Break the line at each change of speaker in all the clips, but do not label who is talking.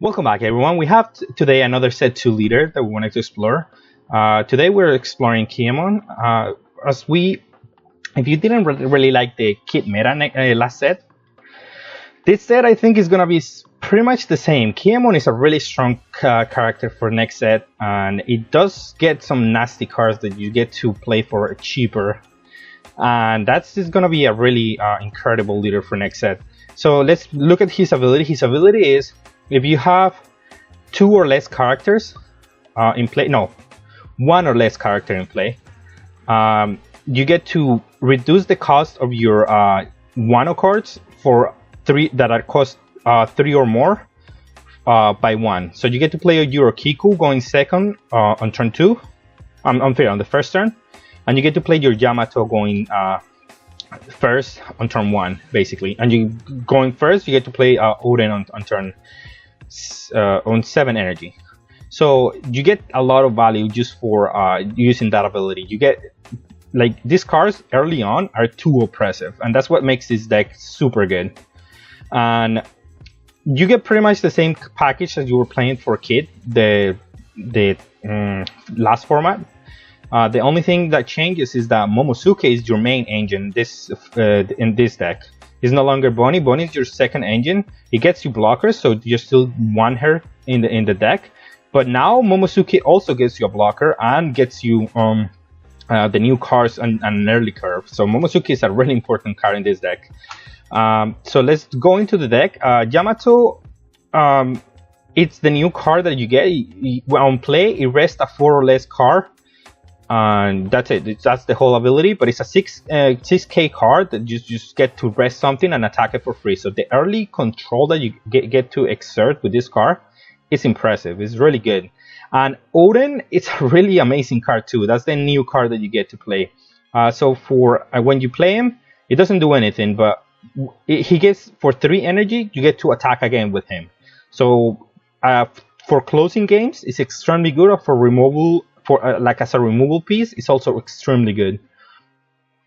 Welcome back, everyone. We have today another set 2 leader that we wanted to explore. Today we're exploring Kinemon. If you didn't really like the kit meta last set, this set I think is gonna be pretty much the same. Kinemon is a really strong character for next set, and it does get some nasty cards that you get to play for cheaper, and that's just gonna be a really incredible leader for next set. So let's look at his ability. His ability is, if you have 2 or less characters in play, no, 1 or less character in play, you get to reduce the cost of your Wano cards for 3 that are cost 3 or more by 1. So you get to play your Kiku going second on turn 2, on the first turn, and you get to play your Yamato going first on turn 1, basically. And you going first, you get to play Oden on turn on 7 energy. So you get a lot of value just for using that ability. You get, like, these cards early on are too oppressive, and that's what makes this deck super good. And you get pretty much the same package as you were playing for Kid, the last format. The only thing that changes is that Momosuke is your main engine in this deck. It's no longer Bonnie. Bonnie is your second engine. It gets you blockers, so you still want her in the deck. But now Momosuke also gets you a blocker and gets you the new cards and an early curve. So Momosuke is a really important card in this deck. So let's go into the deck. Yamato, it's the new card that you get. On play, it rests a 4 or less card. And that's it. That's the whole ability, but it's a 6k card that you just get to rest something and attack it for free. So the early control that you get to exert with this card is impressive. It's really good. And Oden, it's a really amazing card too. That's the new card that you get to play. So for when you play him, it doesn't do anything, but he gets, for 3 energy, you get to attack again with him. So for closing games, it's extremely good. Or for removal, like as a removal piece, it's also extremely good.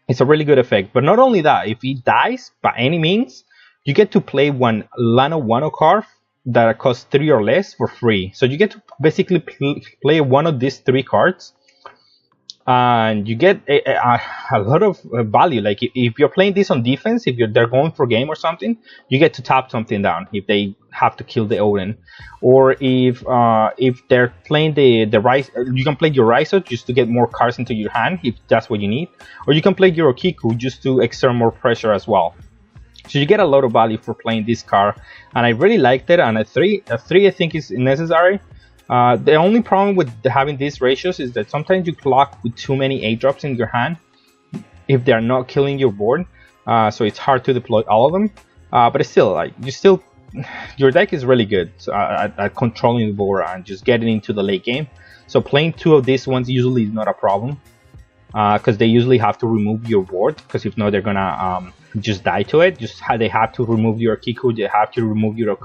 It's a really good effect. But not only that, if he dies by any means, you get to play one Lano Wano card that costs 3 or less for free. So you get to basically play one of these 3 cards, and you get a lot of value. Like if you're playing this on defense, if they're going for game or something, you get to tap something down if they have to kill the Oden. Or if they're playing the Rise, you can play your Raizo just to get more cards into your hand if that's what you need. Or you can play your Okiku just to exert more pressure as well. So you get a lot of value for playing this card, and I really liked it. And a 3 I think is necessary. The only problem with having these ratios is that sometimes you clock with too many 8-drops in your hand if they're not killing your board. So it's hard to deploy all of them. But it's still, like, your deck is really good at controlling the board and just getting into the late game. So playing 2 of these ones usually is not a problem, because they usually have to remove your board, because if not, they're gonna just die to it. They have to remove your Kiku, they have to remove your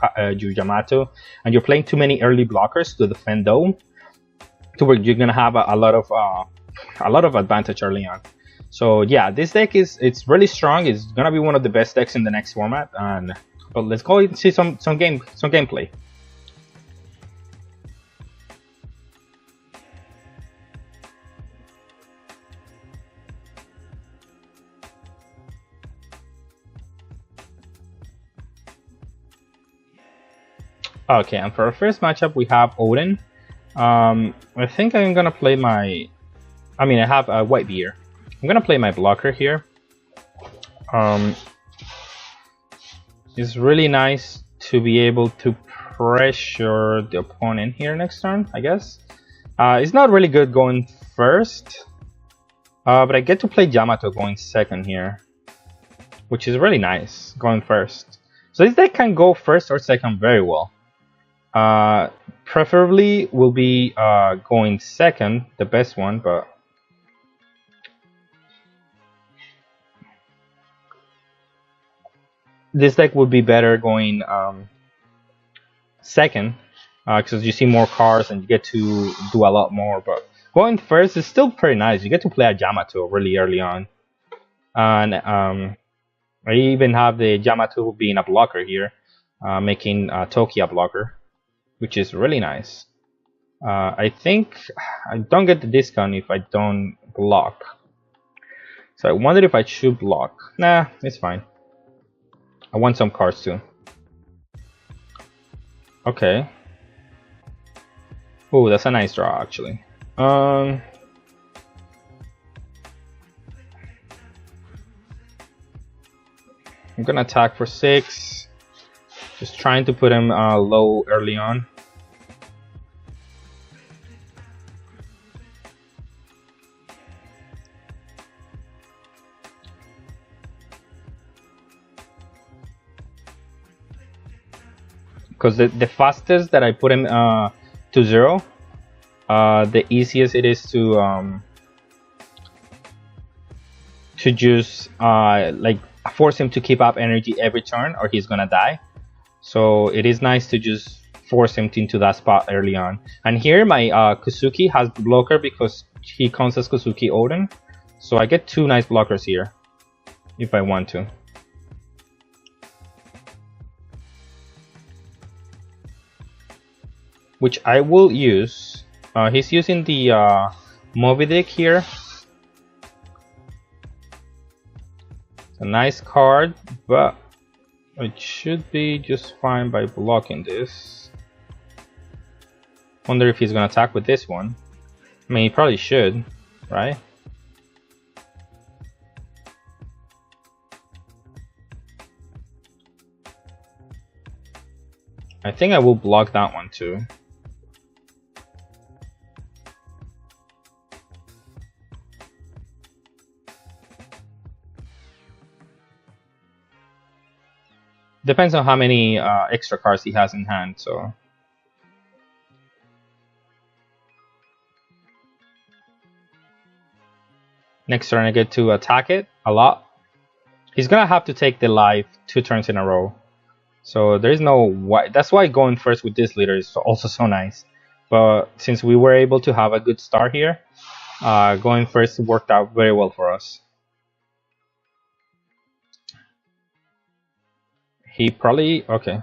Yamato, and you're playing too many early blockers to defend Dome, to where you're gonna have a lot of advantage early on. So yeah, this deck it's really strong. It's gonna be one of the best decks in the next format. But let's go and see some gameplay. Okay, and for our first matchup, we have Oden. I think I'm gonna play I have a White Beer. I'm gonna play my blocker here. It's really nice to be able to pressure the opponent here next turn, I guess. It's not really good going first, but I get to play Yamato going second here, which is really nice, going first. So this deck can go first or second very well. Preferably will be going second, the best one, but this deck would be better going second, because you see more cards and you get to do a lot more. But going first is still pretty nice. You get to play a Yamato really early on, and I even have the Yamato being a blocker here, making Toki a blocker. which is really nice. I think I don't get the discount if I don't block. So I wondered if I should block. Nah, it's fine. I want some cards too. Okay. Oh, that's a nice draw actually. I'm gonna attack for 6. Just trying to put him low early on. Because the fastest that I put him to 0, the easiest it is to just like force him to keep up energy every turn or he's gonna die. So it is nice to just force him into that spot early on. And here my Kusuki has blocker because he counts as Kusuki Odin. So I get 2 nice blockers here if I want to. Which I will use. He's using the Moby Dick here. It's a nice card, but it should be just fine by blocking this. Wonder if he's gonna attack with this one. I mean, he probably should, right? I think I will block that one too. Depends on how many extra cards he has in hand, so. Next turn I get to attack it a lot. He's gonna have to take the life 2 turns in a row. So there is no why. That's why going first with this leader is also so nice. But since we were able to have a good start here, going first worked out very well for us. He probably, okay.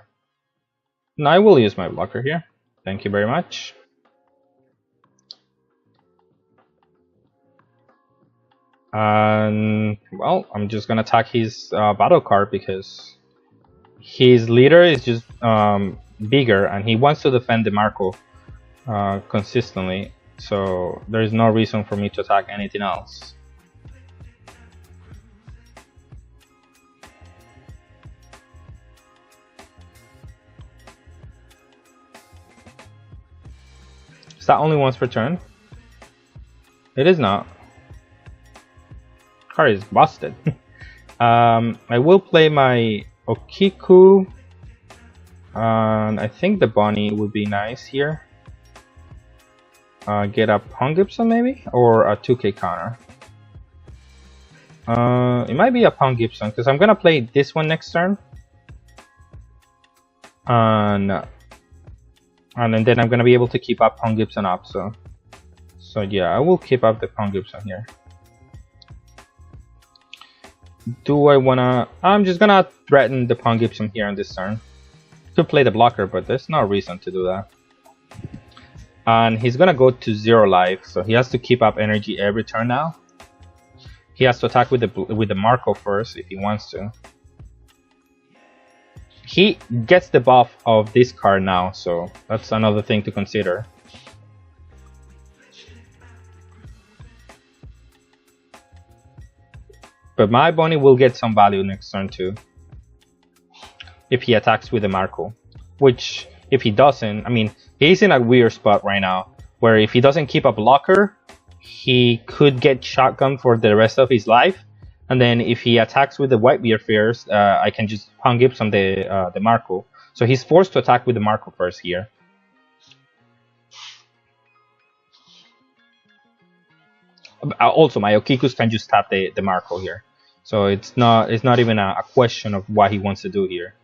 No, I will use my blocker here. Thank you very much. And well, I'm just gonna attack his battle card because his leader is just bigger and he wants to defend the Marco consistently. So there is no reason for me to attack anything else. Is that only once per turn? It is not. Card is busted. I will play my Okiku, and I think the bunny would be nice here. Get a Pong Gibson maybe, or a 2K counter. It might be a Pong Gibson because I'm gonna play this one next turn, and then I'm gonna be able to keep up Pong Gibson up. So yeah, I will keep up the Pong Gibson here. Do I wanna? I'm just gonna threaten the Pong Gibson here on this turn. Could play the blocker, but there's no reason to do that. And he's gonna go to 0 life, so he has to keep up energy every turn now. He has to attack with the Marco first if he wants to. He gets the buff of this card now, so that's another thing to consider. But my bunny will get some value next turn too, if he attacks with the Marco. Which, if he doesn't, I mean, he's in a weird spot right now, where if he doesn't keep a blocker, he could get shotgun for the rest of his life. And then if he attacks with the Whitebeard Fears, I can just Pong Gibson the Marco. So he's forced to attack with the Marco first here. Also, my Okikus can just tap the Marco here. So it's not even a question of what he wants to do here.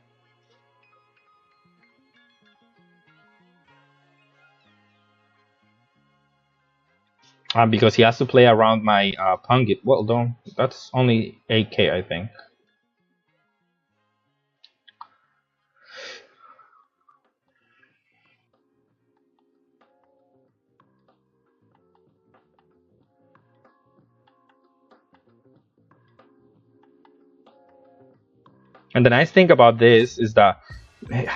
Because he has to play around my Pungit. Well, don't. That's only 8k, I think. And the nice thing about this is that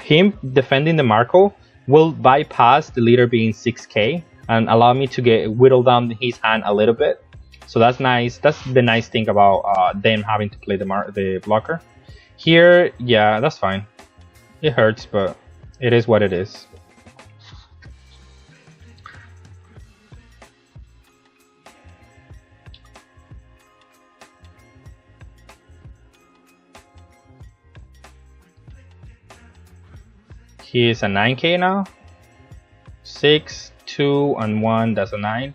him defending the Marco will bypass the leader being 6k and allow me to get whittle down his hand a little bit. So that's nice. That's the nice thing about them having to play the blocker. Here, yeah, that's fine. It hurts, but it is what it is. He is a 9k now. 6, 2, and 1, that's a 9.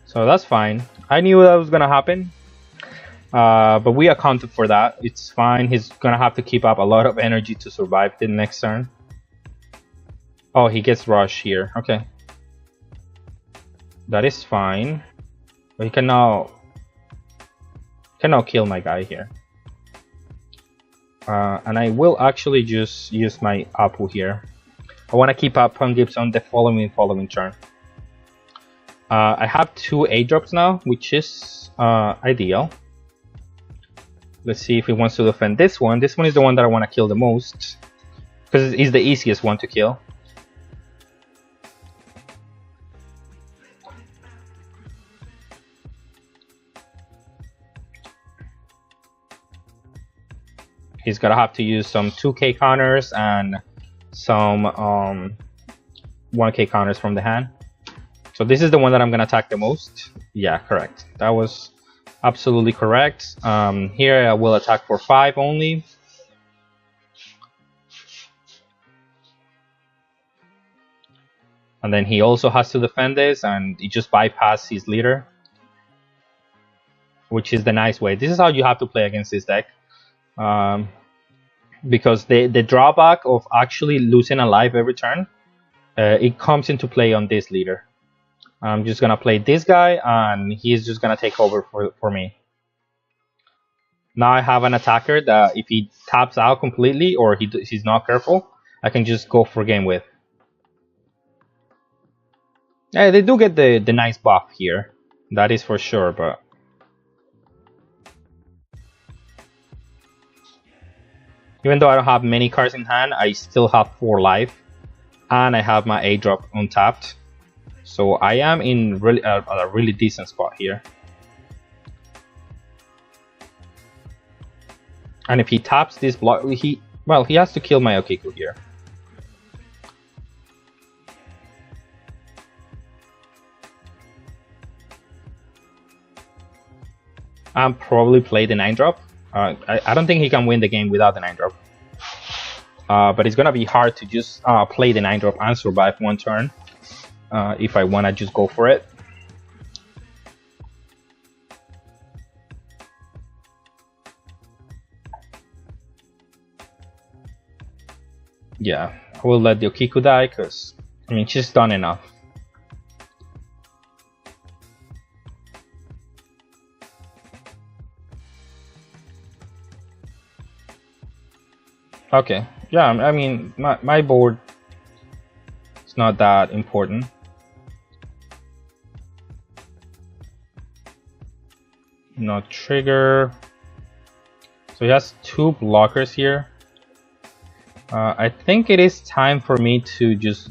So that's fine. I knew that was gonna happen. But we accounted for that. It's fine. He's gonna have to keep up a lot of energy to survive the next turn. Oh, he gets rush here. Okay. That is fine. But he cannot kill my guy here. And I will actually just use my Apu here. I want to keep up on Gibbs on the following turn. I have 2 A drops now, which is ideal. Let's see if he wants to defend this one. This one is the one that I want to kill the most, because it's the easiest one to kill. He's gonna have to use some 2k counters and some 1k counters from the hand. So this is the one that I'm gonna attack the most. Yeah, correct. That was absolutely correct. Here I will attack for 5 only. And then he also has to defend this, and he just bypasses his leader, which is the nice way. This is how you have to play against this deck. Because the drawback of actually losing a life every turn, it comes into play on this leader. I'm just gonna play this guy, and he's just gonna take over for me. Now I have an attacker that if he taps out completely or he's not careful, I can just go for game with. Yeah, they do get the nice buff here, that is for sure, but even though I don't have many cards in hand, I still have 4 life, and I have my A drop untapped. So I am in a really decent spot here. And if he taps this block, he has to kill my Okiku here. I'll probably play the 9-drop. I don't think he can win the game without the 9-drop. But it's gonna be hard to just play the 9-drop and survive 1 turn if I wanna just go for it. Yeah, I will let the Okiku die because, I mean, she's done enough. Okay, yeah, I mean, my board is not that important. No trigger. So he has 2 blockers here. I think it is time for me to just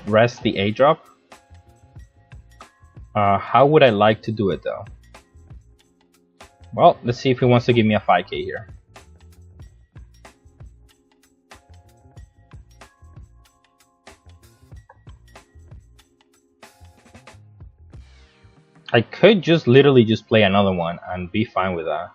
rest the A drop. How would I like to do it though? Well, let's see if he wants to give me a 5k here. I could just literally just play another one and be fine with that.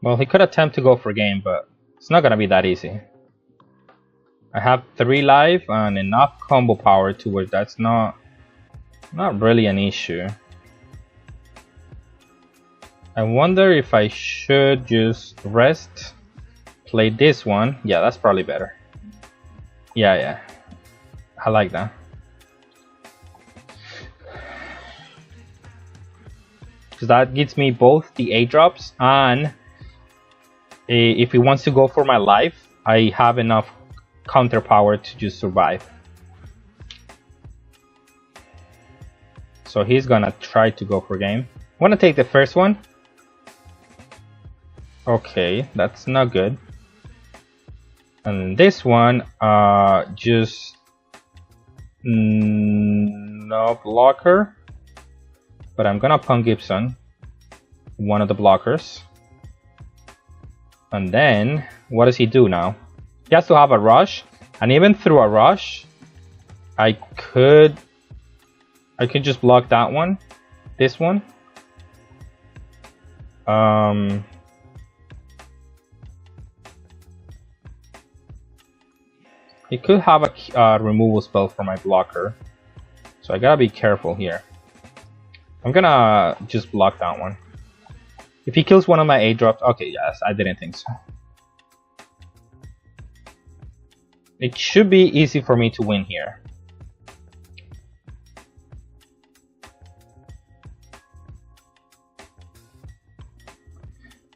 Well, he could attempt to go for game, but it's not gonna be that easy. I have 3 life and enough combo power to where that's not really an issue. I wonder if I should just rest, play this one. Yeah, that's probably better. Yeah, I like that. Because that gives me both the 8 drops, and if he wants to go for my life, I have enough counter power to just survive. So he's gonna try to go for game. I'm gonna take the first one. Okay, that's not good. And this one, just no blocker. But I'm gonna Punk Gibson, one of the blockers. And then, what does he do now? He has to have a rush, and even through a rush, I could just block that one, this one. He could have a removal spell for my blocker, so I gotta be careful here. I'm gonna just block that one. If he kills one of my 8 drops, okay, yes, I didn't think so. It should be easy for me to win here.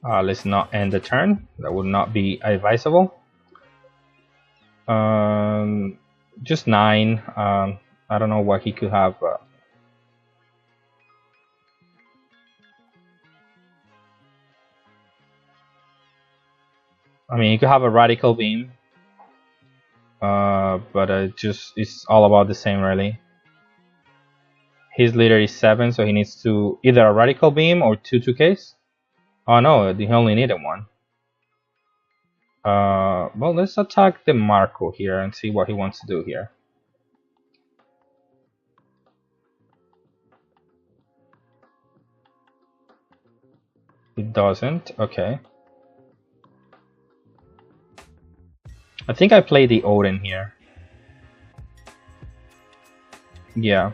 Let's not end the turn. That would not be advisable. Just 9. I don't know what he could have. I mean, he could have a Radical Beam. But it's all about the same, really. His leader is 7, so he needs to either a Radical Beam or 2 2Ks. Oh no, he only needed 1. Well, let's attack the Marco here and see what he wants to do here. He doesn't, okay. I think I play the Odin here. Yeah.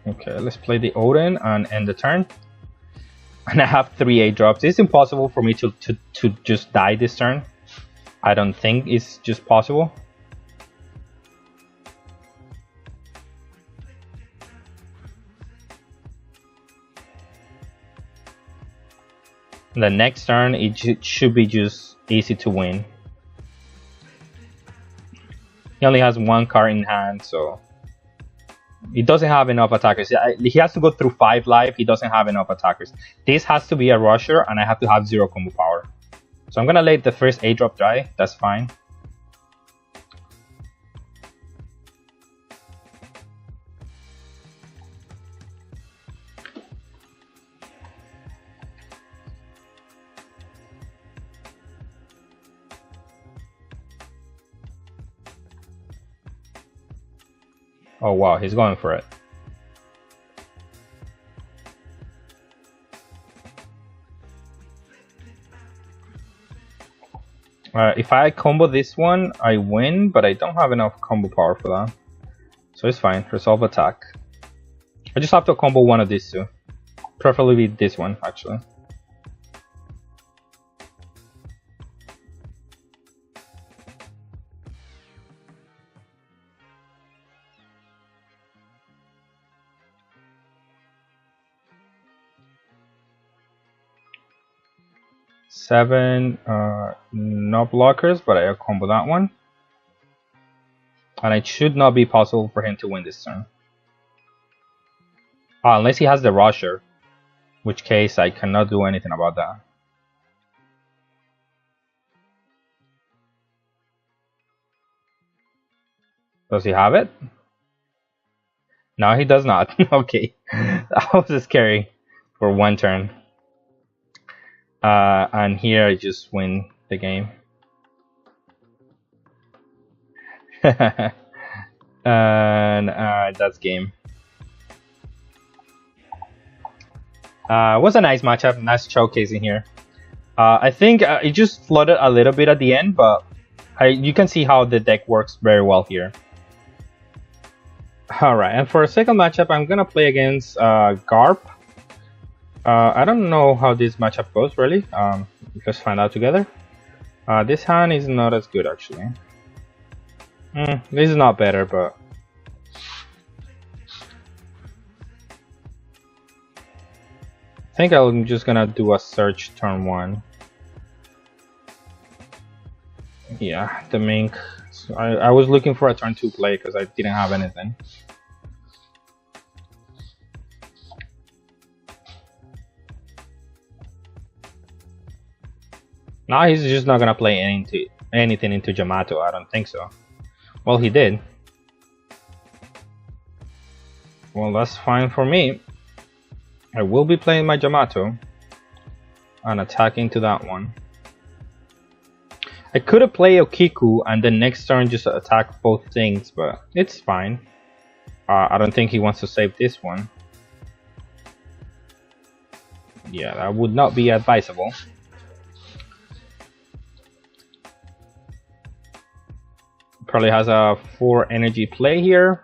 Okay, let's play the Odin and end the turn. And I have 3 8 drops. It's impossible for me to just die this turn. I don't think it's just possible. The next turn, it should be just easy to win. He only has 1 card in hand, so he doesn't have enough attackers. He has to go through 5 life. He doesn't have enough attackers. This has to be a rusher, and I have to have 0 combo power. So I'm gonna let the first 8 drop die. That's fine. Oh wow, he's going for it. If I combo this one, I win, but I don't have enough combo power for that. So it's fine, resolve attack. I just have to combo one of these two. Preferably this one, actually. Seven, no blockers, but I'll combo that one. And it should not be possible for him to win this turn. Unless he has the rusher, which case I cannot do anything about that. Does he have it? No, he does not. Okay, that was scary for 1 turn. And here I just win the game. And that's game. Was a nice matchup, nice showcasing here. I think it just flooded a little bit at the end, but you can see how the deck works very well here. Alright, and for a second matchup, I'm gonna play against Garp. I don't know how this matchup goes, really. Let's find out together. This hand is not as good, actually. This is not better, but... I think I'm just gonna do a search turn 1. Yeah, the mink. So I was looking for a turn 2 play because I didn't have anything. Now he's just not gonna play anything into Yamato. I don't think so. Well, he did. Well, that's fine for me. I will be playing my Yamato and attacking to that one. I could have played Okiku and then next turn just attack both things, but it's fine. I don't think he wants to save this one. Yeah, that would not be advisable. Probably has a 4 energy play here.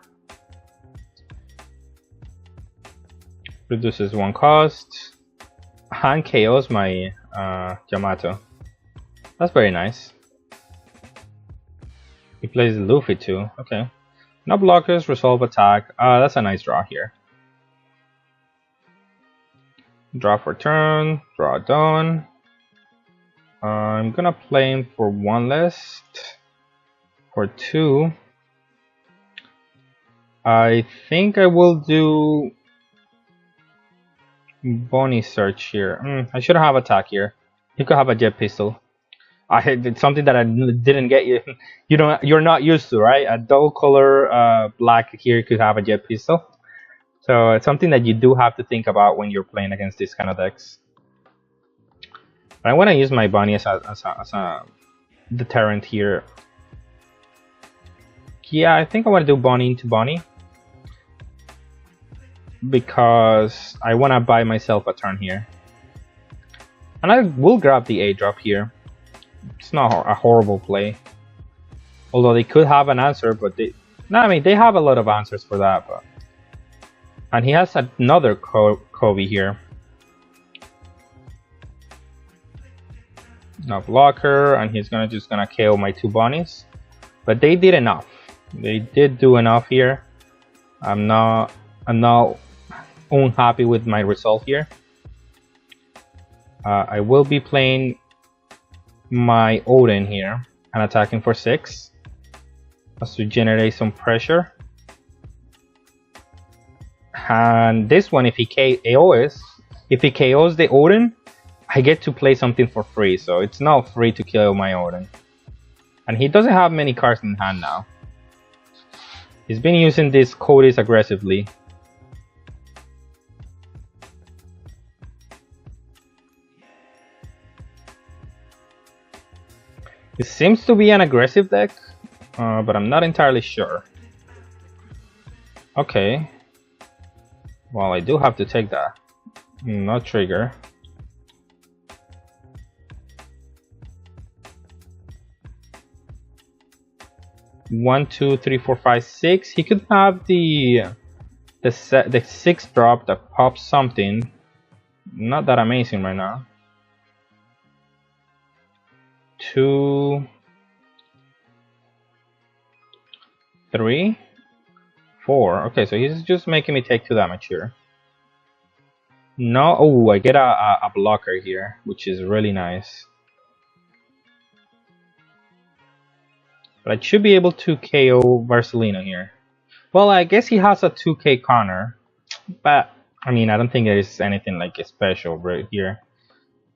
Reduces 1 cost. And KOs my Yamato. That's very nice. He plays Luffy too. Okay. No blockers, resolve attack. That's a nice draw here. Draw for turn. Draw done. I'm gonna play him for 1 less. For 2. I think I will do Bonnie search here. I should have attack here. He could have a jet pistol. It's something that I didn't get you. You're not used to, right? A dull color black here could have a jet pistol. So it's something that you do have to think about when you're playing against this kind of decks. But I want to use my Bonnie as a deterrent here. Yeah, I think I want to do Bonnie into Bonnie. Because I want to buy myself a turn here. And I will grab the A drop here. It's not a horrible play. Although they could have an answer, but they have a lot of answers for that. But and he has another Kobe here. No blocker, and he's just gonna KO my 2 Bonnies. But they did enough. They did do enough here. I'm not unhappy with my result here. I will be playing my Odin here and attacking for 6 as to generate some pressure. And this one, if he KOs the Odin, I get to play something for free. So it's not free to kill my Odin. And he doesn't have many cards in hand now. He's been using this Codis aggressively. It seems to be an aggressive deck, but I'm not entirely sure. Okay. Well, I do have to take that. No trigger. One, two, three, four, five, 6. He could have the 6 drop that pops something. Not that amazing right now. 2, 3, 4. Okay, so he's just making me take 2 damage here. No, oh, I get a blocker here, which is really nice. But I should be able to KO Barcelona here. Well, I guess he has a 2k counter, but I mean, I don't think there is anything like special right here.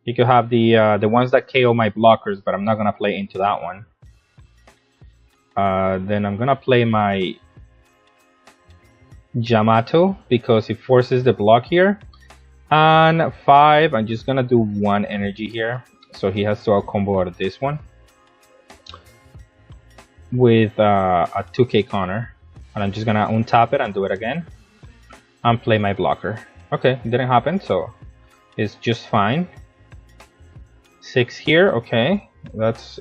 You could have the ones that KO my blockers, but I'm not gonna play into that one. Then I'm gonna play my Yamato because it forces the block here. And 5, I'm just gonna do 1 energy here, so he has to out combo out of this one with a 2k counter, and I'm just gonna untap it and do it again and play my blocker. Okay, it didn't happen, so is just fine. 6 here, okay, that's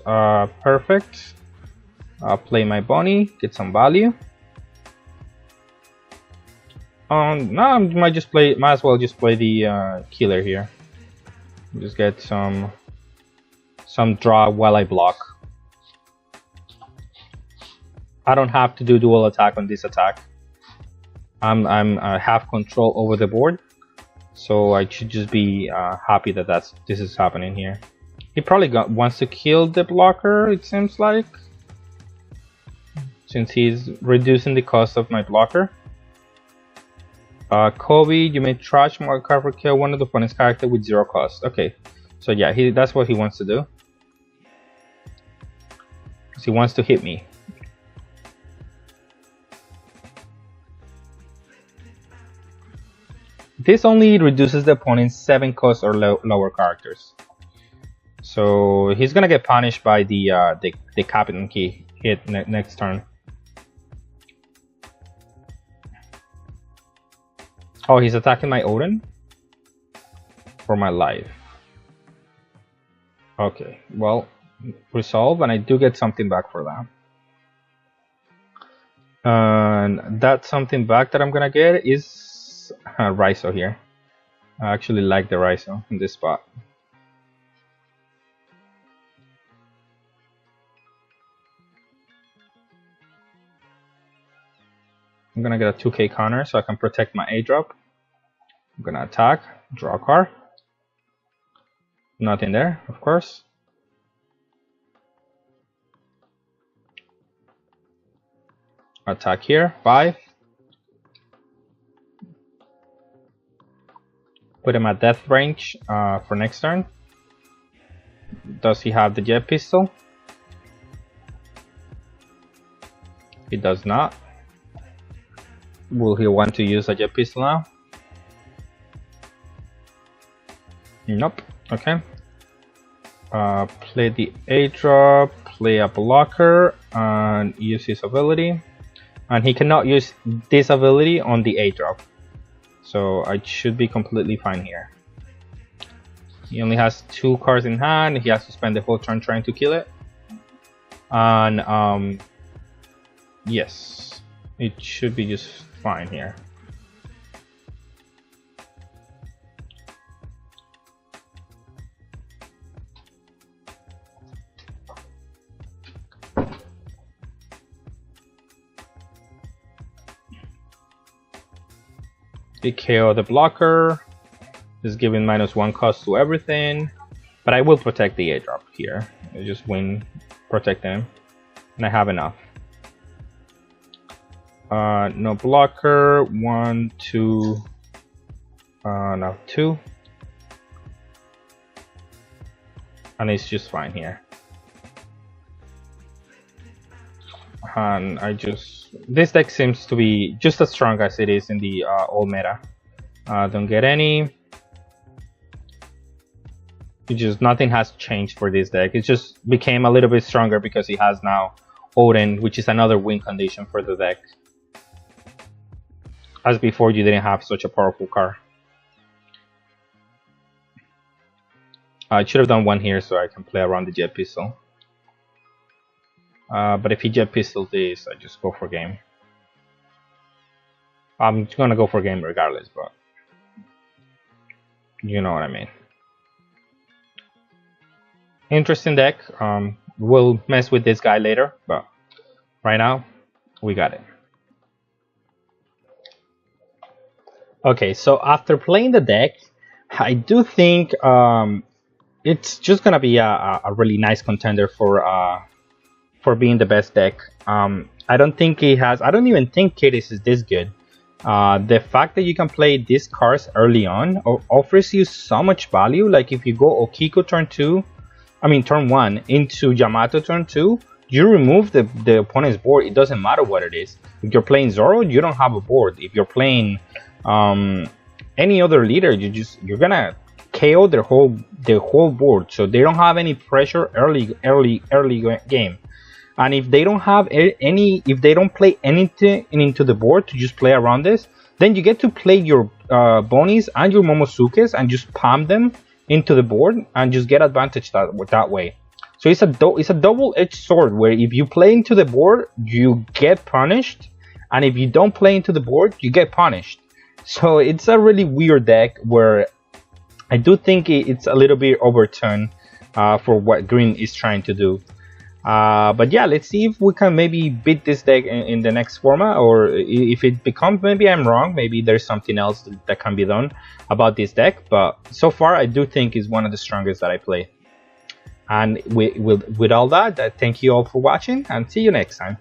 perfect. I'll play my bunny, get some value. Now I might as well just play the killer here. Just get some draw while I block. I don't have to do dual attack on this attack. I have control over the board, so I should just be happy that this is happening here. He probably wants to kill the blocker, it seems like, since he's reducing the cost of my blocker. Kobe, you may trash mark card for kill one of the opponent's character with 0 cost. Okay, so yeah, that's what he wants to do. Because he wants to hit me. This only reduces the opponent's 7 cost or lower characters. So he's gonna get punished by the Captain Key hit next turn. Oh, he's attacking my Odin? For my life. Okay, well, resolve, and I do get something back for that. And that something back that I'm gonna get is Raizo here. I actually like the Raizo in this spot. I'm gonna get a 2k counter so I can protect my A drop. I'm gonna attack, draw a card. Nothing there, of course. Attack here, 5. Put him at death range for next turn. Does he have the jet pistol? He does not. Will he want to use a jet pistol now? Nope. Okay. Play the A drop, play a blocker, and use his ability. And he cannot use this ability on the A drop. So I should be completely fine here. He only has 2 cards in hand. He has to spend the whole turn trying to kill it. And yes, it should be just fine here. The KO the blocker is giving -1 cost to everything, but I will protect the A drop here. I just win, protect them, and I have enough. No blocker, 1, 2, no 2, and it's just fine here. And this deck seems to be just as strong as it is in the old meta. Don't get any. Nothing has changed for this deck. It just became a little bit stronger because he has now Odin, which is another win condition for the deck. As before, you didn't have such a powerful card. I should have done 1 here so I can play around the jet pistol. But if he jet pistol this, I just go for game. I'm gonna go for game regardless, but you know what I mean. Interesting deck. We'll mess with this guy later, but right now we got it. Okay, so after playing the deck, I do think it's just gonna be a really nice contender for being the best deck. I don't even think Kiris is this good. The fact that you can play these cards early on offers you so much value. Like if you go Okiko turn 1 into Yamato turn 2, you remove the opponent's board. It doesn't matter what it is. If you're playing Zoro, you don't have a board. If you're playing any other leader, you're gonna KO their whole board. So they don't have any pressure early game. And if they don't have if they don't play anything into the board to just play around this, then you get to play your Bonies and your Momosukes and just palm them into the board and just get advantage that way. So it's a double-edged sword where if you play into the board, you get punished, and if you don't play into the board, you get punished. So it's a really weird deck where I do think it's a little bit overturned for what green is trying to do. But yeah, let's see if we can maybe beat this deck in the next format, or if it becomes, maybe I'm wrong, maybe there's something else that can be done about this deck. But so far, I do think it's one of the strongest that I play. And with all that, thank you all for watching, and see you next time.